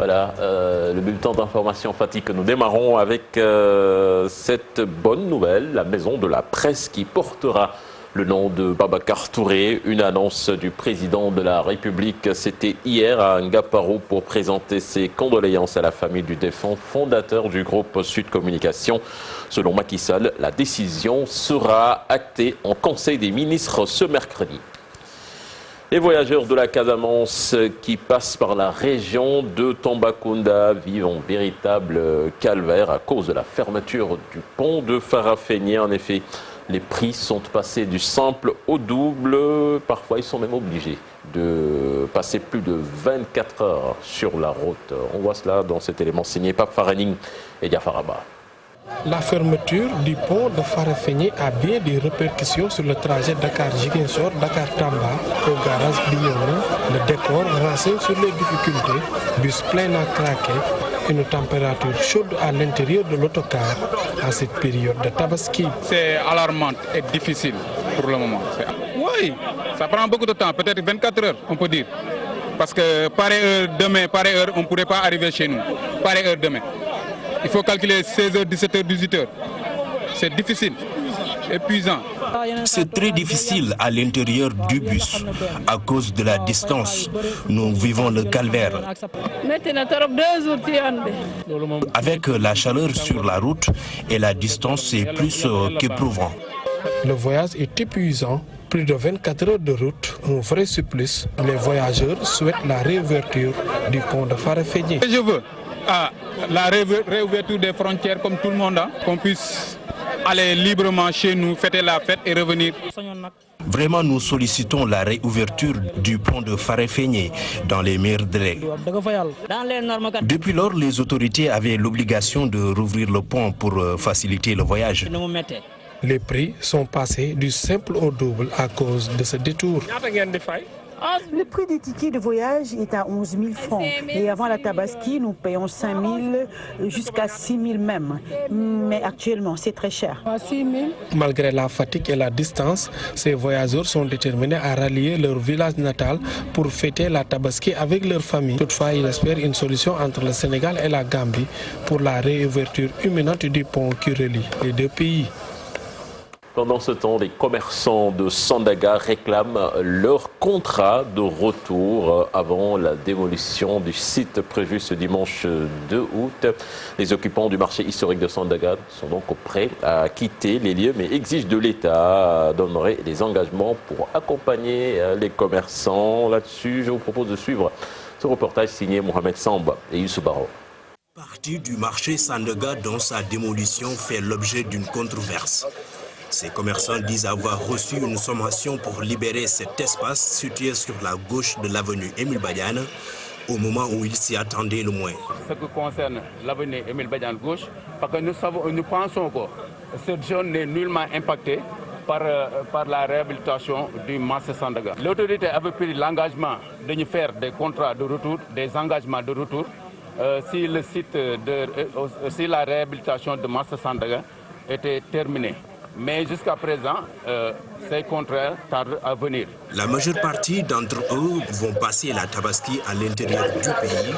Voilà, le bulletin d'information Fatick que nous démarrons avec cette bonne nouvelle, la maison de la presse qui portera le nom de Babacar Touré. Une annonce du président de la République, c'était hier à Ngaparo pour présenter ses condoléances à la famille du défunt fondateur du groupe Sud Communication. Selon Macky Sall, la décision sera actée en Conseil des ministres ce mercredi. Les voyageurs de la Casamance qui passent par la région de Tambacounda vivent un véritable calvaire à cause de la fermeture du pont de Farafenni. En effet, les prix sont passés du simple au double. Parfois, ils sont même obligés de passer plus de 24 heures sur la route. On voit cela dans cet élément signé Pape Faraning et Diafaraba. La fermeture du pont de Farafenni a bien des répercussions sur le trajet Dakar-Ziguinchor, Dakar-Tamba au garage Bignona. Le décor renseigne sur les difficultés, bus plein à craquer, une température chaude à l'intérieur de l'autocar à cette période de Tabaski. C'est alarmant et difficile pour le moment. Oui, ça prend beaucoup de temps, peut-être 24 heures on peut dire. Parce que pareille heure demain, pareille heure, on ne pourrait pas arriver chez nous. Pareille heure demain. Il faut calculer 16h, 17h, 18h. C'est difficile, épuisant. C'est très difficile à l'intérieur du bus à cause de la distance. Nous vivons le calvaire. Avec la chaleur sur la route et la distance, c'est plus qu'éprouvant. Le voyage est épuisant. Plus de 24 heures de route, un vrai supplice. Les voyageurs souhaitent la réouverture du pont de Farafenni. Je veux la réouverture des frontières comme tout le monde, qu'on puisse aller librement chez nous, fêter la fête et revenir. Vraiment, nous sollicitons la réouverture du pont de Farafenni dans les meilleurs délais. Depuis lors, les autorités avaient l'obligation de rouvrir le pont pour faciliter le voyage. Les prix sont passés du simple au double à cause de ce détour. Le prix des tickets de voyage est à 11 000 francs. Et avant la Tabaski, nous payons 5 000 jusqu'à 6 000 même. Mais actuellement, c'est très cher. Malgré la fatigue et la distance, ces voyageurs sont déterminés à rallier leur village natal pour fêter la Tabaski avec leur famille. Toutefois, ils espèrent une solution entre le Sénégal et la Gambie pour la réouverture imminente du pont qui relie les deux pays. Pendant ce temps, les commerçants de Sandaga réclament leur contrat de retour avant la démolition du site prévu ce dimanche 2 août. Les occupants du marché historique de Sandaga sont donc prêts à quitter les lieux, mais exigent de l'État d'honorer des engagements pour accompagner les commerçants. Là-dessus, je vous propose de suivre ce reportage signé Mohamed Samba et Youssou Baro. Partie du marché Sandaga dont sa démolition fait l'objet d'une controverse. Ces commerçants disent avoir reçu une sommation pour libérer cet espace situé sur la gauche de l'avenue Émile Badiane au moment où ils s'y attendaient le moins. Ce qui concerne l'avenue Émile Badiane gauche, parce que nous pensons que cette zone n'est nullement impactée par la réhabilitation du marché Sandaga. L'autorité avait pris l'engagement de nous faire des contrats de retour, des engagements de retour, si la réhabilitation du marché Sandaga était terminée. Mais jusqu'à présent, ces contrats tardent à venir. La majeure partie d'entre eux vont passer la Tabaski à l'intérieur du pays.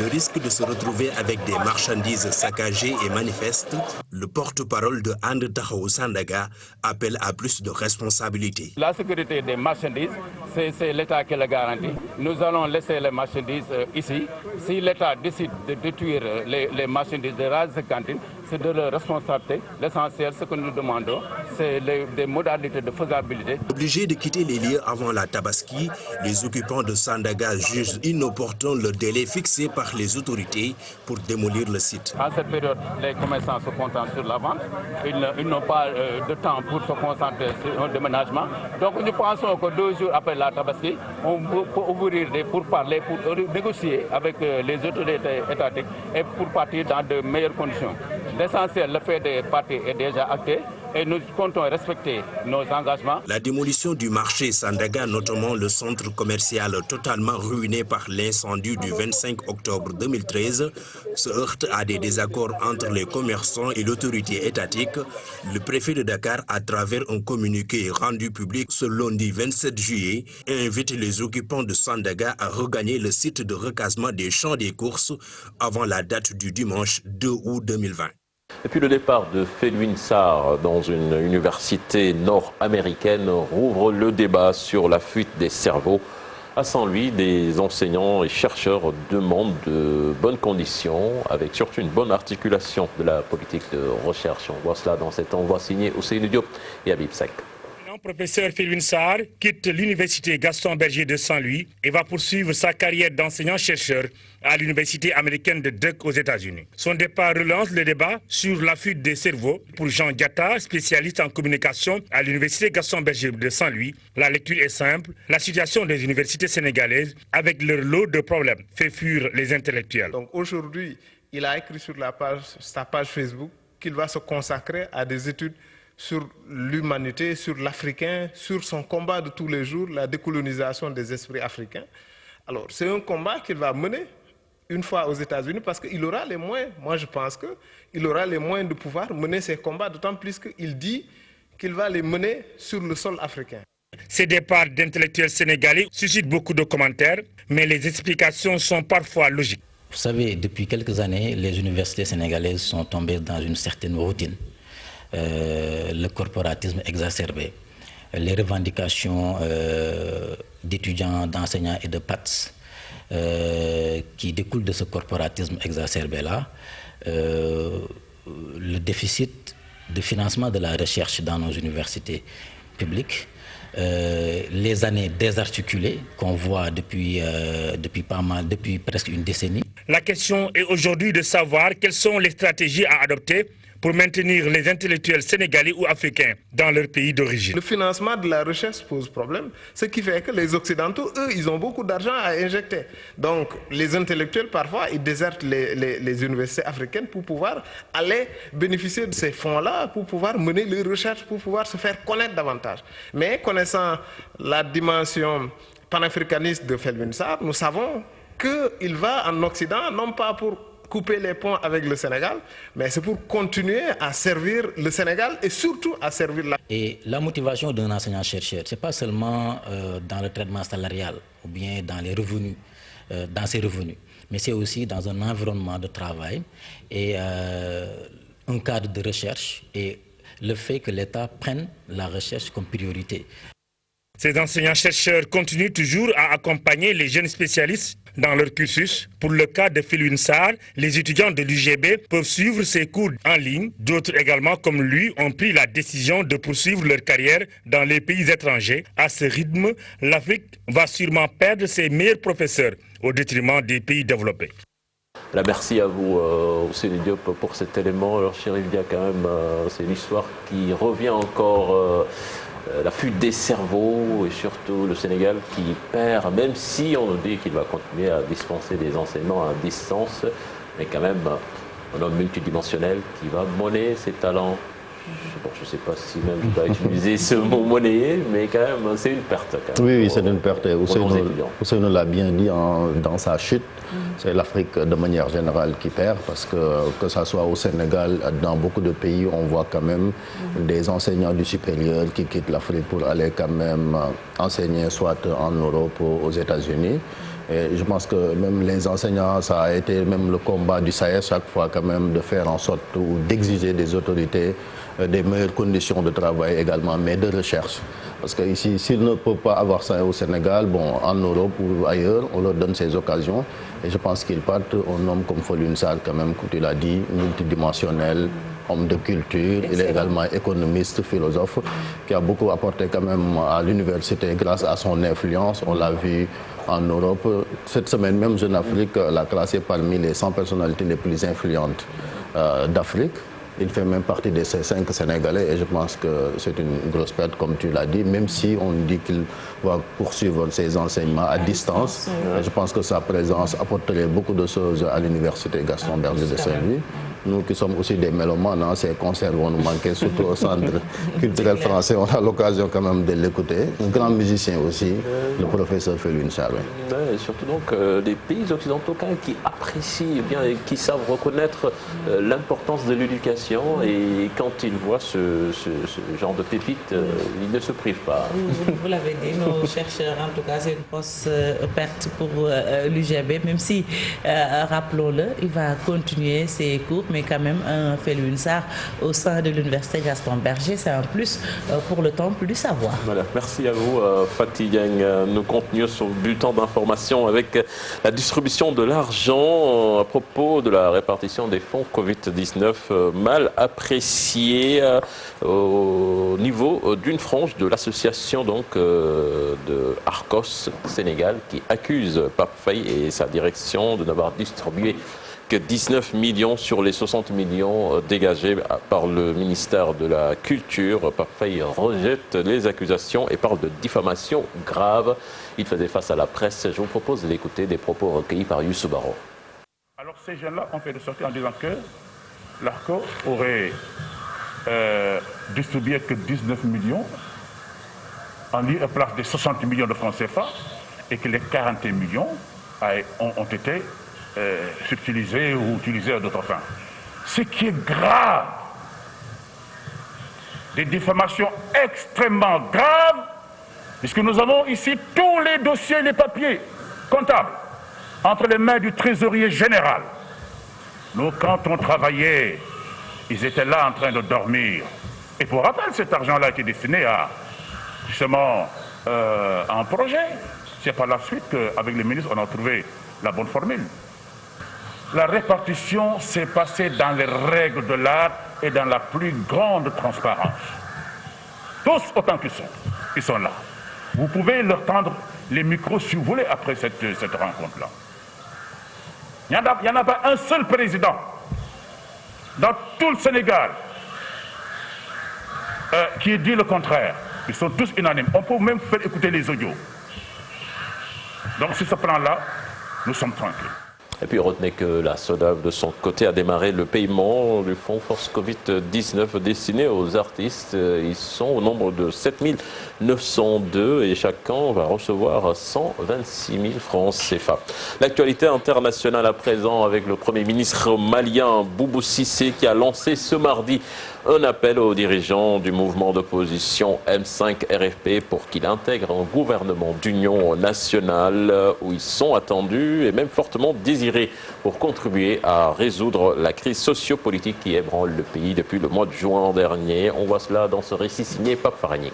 Le risque de se retrouver avec des marchandises saccagées est manifeste. Le porte-parole de And Taxawu Sandaga appelle à plus de responsabilité. La sécurité des marchandises, c'est l'État qui le garantit. Nous allons laisser les marchandises ici. Si l'État décide de détruire les marchandises de rases de cantine, c'est de leur responsabilité. L'essentiel, ce que nous demandons, c'est des modalités de faisabilité. Obligés de quitter les lieux avant la Tabaski, les occupants de Sandaga jugent inopportun le délai fixé par les autorités pour démolir le site. En cette période, les commerçants se concentrent sur la vente. Ils n'ont pas de temps pour se concentrer sur un déménagement. Donc nous pensons que 2 jours après la Tabaski, on peut ouvrir des pourparlers pour négocier avec les autorités étatiques et pour partir dans de meilleures conditions. L'essentiel, le fait des parties est déjà acté et nous comptons respecter nos engagements. La démolition du marché Sandaga, notamment le centre commercial totalement ruiné par l'incendie du 25 octobre 2013, se heurte à des désaccords entre les commerçants et l'autorité étatique. Le préfet de Dakar, à travers un communiqué rendu public ce lundi 27 juillet, invite les occupants de Sandaga à regagner le site de recasement des champs des courses avant la date du dimanche 2 août 2020. Et puis le départ de Felwine Sarr dans une université nord-américaine rouvre le débat sur la fuite des cerveaux. À Saint-Louis, des enseignants et chercheurs demandent de bonnes conditions, avec surtout une bonne articulation de la politique de recherche. On voit cela dans cet envoi signé Ousseynou Diop et Habib Seck. Le professeur Felwine Sarr quitte l'université Gaston Berger de Saint-Louis et va poursuivre sa carrière d'enseignant-chercheur à l'université américaine de Duke aux États-Unis. Son départ relance le débat sur la fuite des cerveaux. Pour Jean Diatta, spécialiste en communication à l'université Gaston Berger de Saint-Louis, la lecture est simple. La situation des universités sénégalaises, avec leur lot de problèmes, fait fuir les intellectuels. Donc aujourd'hui, il a écrit sur sa page Facebook qu'il va se consacrer à des études sur l'humanité, sur l'Africain, sur son combat de tous les jours, la décolonisation des esprits africains. Alors, c'est un combat qu'il va mener une fois aux États-Unis parce qu'il aura les moyens. Moi, je pense qu'il aura les moyens de pouvoir mener ces combats, d'autant plus qu'il dit qu'il va les mener sur le sol africain. Ces départs d'intellectuels sénégalais suscitent beaucoup de commentaires, mais les explications sont parfois logiques. Vous savez, depuis quelques années, les universités sénégalaises sont tombées dans une certaine routine. Le corporatisme exacerbé, les revendications d'étudiants, d'enseignants et de PATS qui découlent de ce corporatisme exacerbé-là, le déficit de financement de la recherche dans nos universités publiques, les années désarticulées qu'on voit depuis presque une décennie. La question est aujourd'hui de savoir quelles sont les stratégies à adopter pour maintenir les intellectuels sénégalais ou africains dans leur pays d'origine. Le financement de la recherche pose problème, ce qui fait que les Occidentaux, eux, ils ont beaucoup d'argent à injecter. Donc les intellectuels, parfois, ils désertent les universités africaines pour pouvoir aller bénéficier de ces fonds-là, pour pouvoir mener les recherches, pour pouvoir se faire connaître davantage. Mais connaissant la dimension panafricaniste de Felwine Sarr, nous savons qu'il va en Occident, non pas pour couper les ponts avec le Sénégal, mais c'est pour continuer à servir le Sénégal et surtout à servir la... Et la motivation d'un enseignant-chercheur, ce n'est pas seulement dans le traitement salarial ou bien dans les revenus, dans ses revenus, mais c'est aussi dans un environnement de travail et un cadre de recherche et le fait que l'État prenne la recherche comme priorité. Ces enseignants-chercheurs continuent toujours à accompagner les jeunes spécialistes dans leur cursus. Pour le cas de Felwine Sarr, les étudiants de l'UGB peuvent suivre ses cours en ligne. D'autres également, comme lui, ont pris la décision de poursuivre leur carrière dans les pays étrangers. À ce rythme, l'Afrique va sûrement perdre ses meilleurs professeurs au détriment des pays développés. Là, merci à vous, Ousseynou Diop, pour cet élément. Alors, Chérif Dia, quand même, c'est une histoire qui revient encore... la fuite des cerveaux et surtout le Sénégal qui perd, même si on nous dit qu'il va continuer à dispenser des enseignements à distance, mais quand même un homme multidimensionnel qui va monnayer ses talents. Bon, je ne sais pas si même je dois utiliser ce mot monnayer, mais quand même c'est une perte. Oui, c'est une perte. Ousseynou l'a bien dit dans sa chute. C'est l'Afrique de manière générale qui perd parce que ça soit au Sénégal, dans beaucoup de pays, on voit quand même des enseignants du supérieur qui quittent l'Afrique pour aller quand même enseigner soit en Europe ou aux États-Unis. Et je pense que même les enseignants, ça a été même le combat du SAES chaque fois quand même de faire en sorte ou d'exiger des autorités des meilleures conditions de travail également, mais de recherche. Parce que ici, s'ils ne peuvent pas avoir ça au Sénégal, bon, en Europe ou ailleurs, on leur donne ces occasions. Et je pense qu'ils partent un homme comme Felwine Sarr, quand même, comme tu l'as dit, multidimensionnel, homme de culture. Excellent. Il est également économiste, philosophe, qui a beaucoup apporté quand même à l'université grâce à son influence. On l'a vu en Europe. Cette semaine même, Jeune Afrique l'a classé parmi les 100 personnalités les plus influentes d'Afrique. Il fait même partie de ces 5 Sénégalais et je pense que c'est une grosse perte, comme tu l'as dit, même si on dit qu'il va poursuivre ses enseignements à distance. Je pense que sa présence apporterait beaucoup de choses à l'université Gaston Berger de Saint-Louis. nous qui sommes aussi des mélomanes, hein, ces concerts vont nous manquer, surtout au centre culturel français. On a l'occasion quand même de l'écouter. Un grand musicien aussi, le professeur Felwine Sarr. Et surtout donc les pays occidentaux quand même, qui apprécient eh bien, et qui savent reconnaître l'importance de l'éducation, et quand ils voient ce genre de pépites, ils ne se privent pas. Vous l'avez dit, nos chercheurs, en tout cas, c'est une grosse perte pour l'UGB, même si, rappelons-le, il va continuer ses cours, mais quand même un Felwine Sarr au sein de l'université Gaston Berger, c'est un plus pour le temple du savoir. Voilà, merci à vous Fatih Dieng. Nous continuons sur le bulletin d'information avec la distribution de l'argent à propos de la répartition des fonds Covid-19 mal appréciés au niveau d'une frange de l'association donc de Arcos Sénégal qui accuse Pape Faye et sa direction de n'avoir distribué que 19 millions sur les 60 millions dégagés par le ministère de la Culture. Pape Faye rejette les accusations et parle de diffamation grave. Il faisait face à la presse. Je vous propose d'écouter des propos recueillis par Youssou Baro. Alors ces jeunes-là ont fait de sortie en disant que l'ARCO aurait distribué que 19 millions en lieu et place des 60 millions de francs CFA et que les 41 millions ont été subtilisés ou utilisés à d'autres fins. Ce qui est grave, des diffamations extrêmement graves, puisque nous avons ici tous les dossiers, les papiers comptables entre les mains du trésorier général. Nous, quand on travaillait, ils étaient là en train de dormir. Et pour rappel, cet argent-là était destiné à, justement, un projet. C'est par la suite qu'avec les ministres, on a trouvé la bonne formule. La répartition s'est passée dans les règles de l'art et dans la plus grande transparence. Tous autant qu'ils sont là. Vous pouvez leur tendre les micros si vous voulez après cette rencontre-là. Il n'y en a pas un seul président dans tout le Sénégal qui dit le contraire. Ils sont tous unanimes. On peut même faire écouter les audios. Donc sur ce plan-là, nous sommes tranquilles. Et puis retenez que la SODAV de son côté a démarré le paiement du fonds Force Covid-19 destiné aux artistes. Ils sont au nombre de 7902 et chacun va recevoir 126 000 francs CFA. L'actualité internationale à présent avec le Premier ministre malien Boubou Cissé qui a lancé ce mardi un appel aux dirigeants du mouvement d'opposition M5 RFP pour qu'il intègre un gouvernement d'union nationale où ils sont attendus et même fortement désirés pour contribuer à résoudre la crise sociopolitique qui ébranle le pays depuis le mois de juin dernier. On voit cela dans ce récit signé Pape Faragni.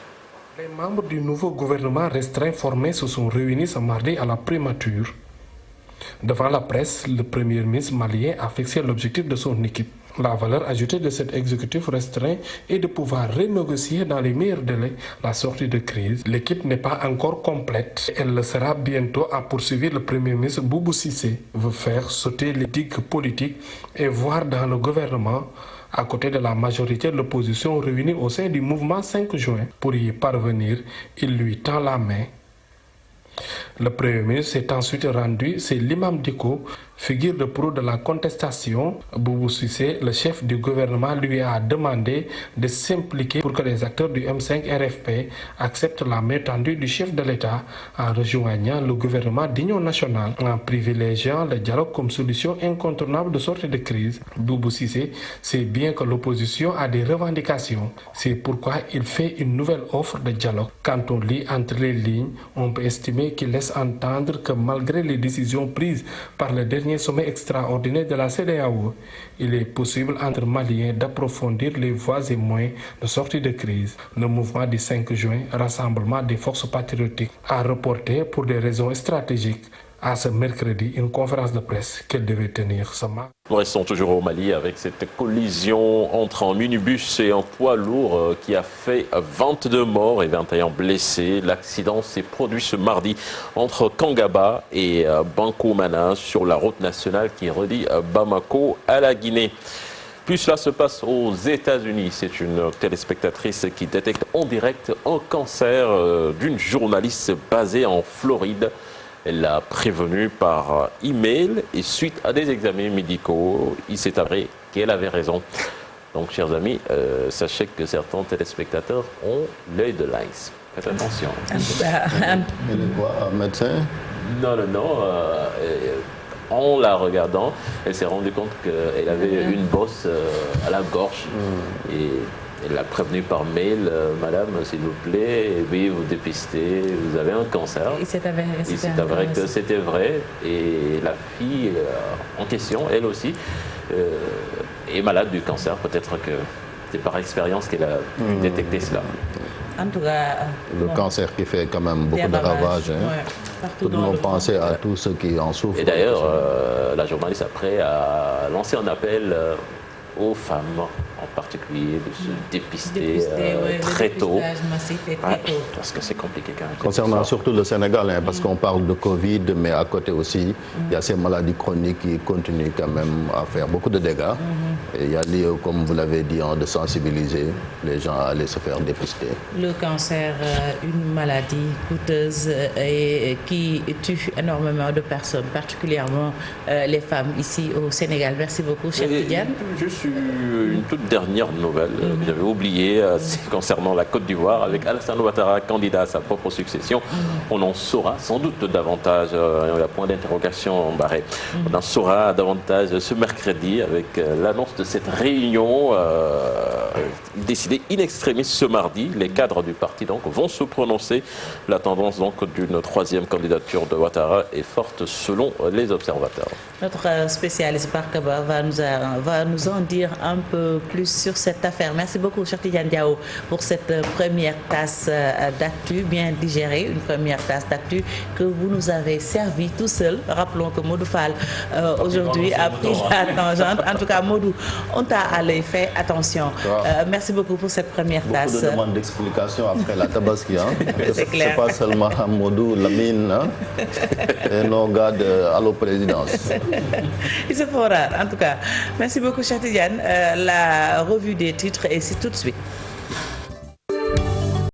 Les membres du nouveau gouvernement restreint formé se sont réunis ce mardi à la primature. Devant la presse, le Premier ministre malien a fixé l'objectif de son équipe. La valeur ajoutée de cet exécutif restreint est de pouvoir renégocier dans les meilleurs délais la sortie de crise. L'équipe n'est pas encore complète. Elle le sera bientôt, a poursuivi le Premier ministre Boubou Cissé. Veut faire sauter les digues politiques et voir dans le gouvernement, à côté de la majorité de l'opposition réunie au sein du mouvement 5 juin. Pour y parvenir, il lui tend la main. Le Premier ministre s'est ensuite rendu, c'est l'imam Diko, figure de proue de la contestation. Boubou Cissé, le chef du gouvernement, lui a demandé de s'impliquer pour que les acteurs du M5 RFP acceptent la main tendue du chef de l'État en rejoignant le gouvernement d'union nationale, en privilégiant le dialogue comme solution incontournable de sortie de crise. Boubou Cissé sait bien que l'opposition a des revendications. C'est pourquoi il fait une nouvelle offre de dialogue. Quand on lit entre les lignes, on peut estimer qu'il laisse entendre que malgré les décisions prises par le dernier sommet extraordinaire de la CEDEAO, il est possible entre Maliens d'approfondir les voies et moyens de sortie de crise. Le mouvement du 5 juin, Rassemblement des forces patriotiques, a reporté pour des raisons stratégiques à ce mercredi une conférence de presse qu'elle devait tenir ce mardi. Nous restons toujours au Mali avec cette collision entre un minibus et un poids lourd qui a fait 22 morts et 21 blessés. L'accident s'est produit ce mardi entre Kangaba et Bankoumana sur la route nationale qui relie Bamako à la Guinée. Puis cela se passe aux États-Unis. C'est une téléspectatrice qui détecte en direct un cancer d'une journaliste basée en Floride. Elle l'a prévenu par email et suite à des examens médicaux, il s'est avéré qu'elle avait raison. Donc, chers amis, sachez que certains téléspectateurs ont l'œil de lynx. Faites attention. Elle est quoi, un médecin? Non. En la regardant, elle s'est rendue compte qu'elle avait une bosse à la gorge. Et elle l'a prévenue par mail, madame, s'il vous plaît, oui, vous dépistez, vous avez un cancer. Il s'est avéré que c'était vrai. Et la fille en question, elle aussi, est malade du cancer. Peut-être que c'est par expérience qu'elle a détecté cela. En tout cas, le cancer qui fait quand même beaucoup de ravages. Hein. Tout le monde pensait à tous ceux qui en souffrent. Et d'ailleurs, la journaliste après a lancé un appel aux femmes en particulier de se dépister très tôt. Parce que c'est compliqué quand même. Concernant surtout le Sénégal, hein, parce qu'on parle de Covid, mais à côté aussi, il y a ces maladies chroniques qui continuent quand même à faire beaucoup de dégâts. Et il y a lieu, comme vous l'avez dit, de sensibiliser les gens à aller se faire dépister. Le cancer, une maladie coûteuse et qui tue énormément de personnes, particulièrement les femmes ici au Sénégal. Merci beaucoup, Cheikh Tidiane. Juste une toute dernière nouvelle que j'avais oubliée concernant la Côte d'Ivoire avec Alassane Ouattara, candidat à sa propre succession. On en saura sans doute davantage, il y a point d'interrogation barré. On en saura davantage ce mercredi avec l'annonce de cette réunion décidée in extremis ce mardi. Les cadres du parti donc vont se prononcer. La tendance donc d'une troisième candidature de Ouattara est forte selon les observateurs. Notre spécialiste Barkaba va nous en dire un peu plus sur cette affaire. Merci beaucoup, Cheikh Tidiane Diao, pour cette première tasse d'actu bien digérée, une première tasse d'actu que vous nous avez servi tout seul. Rappelons que Modou Fall aujourd'hui a pris la tangente. En tout cas, Modou, on t'a à l'œil, fait attention. Merci beaucoup pour cette première tasse. Beaucoup de demandes d'explications après la Tabaski. Hein. C'est clair. C'est pas seulement Modou, Lamine hein, et nos gars de Allo Présidence. Il se fera, en tout cas. Merci beaucoup, Cheikh Tidiane. La revue des titres est ici tout de suite.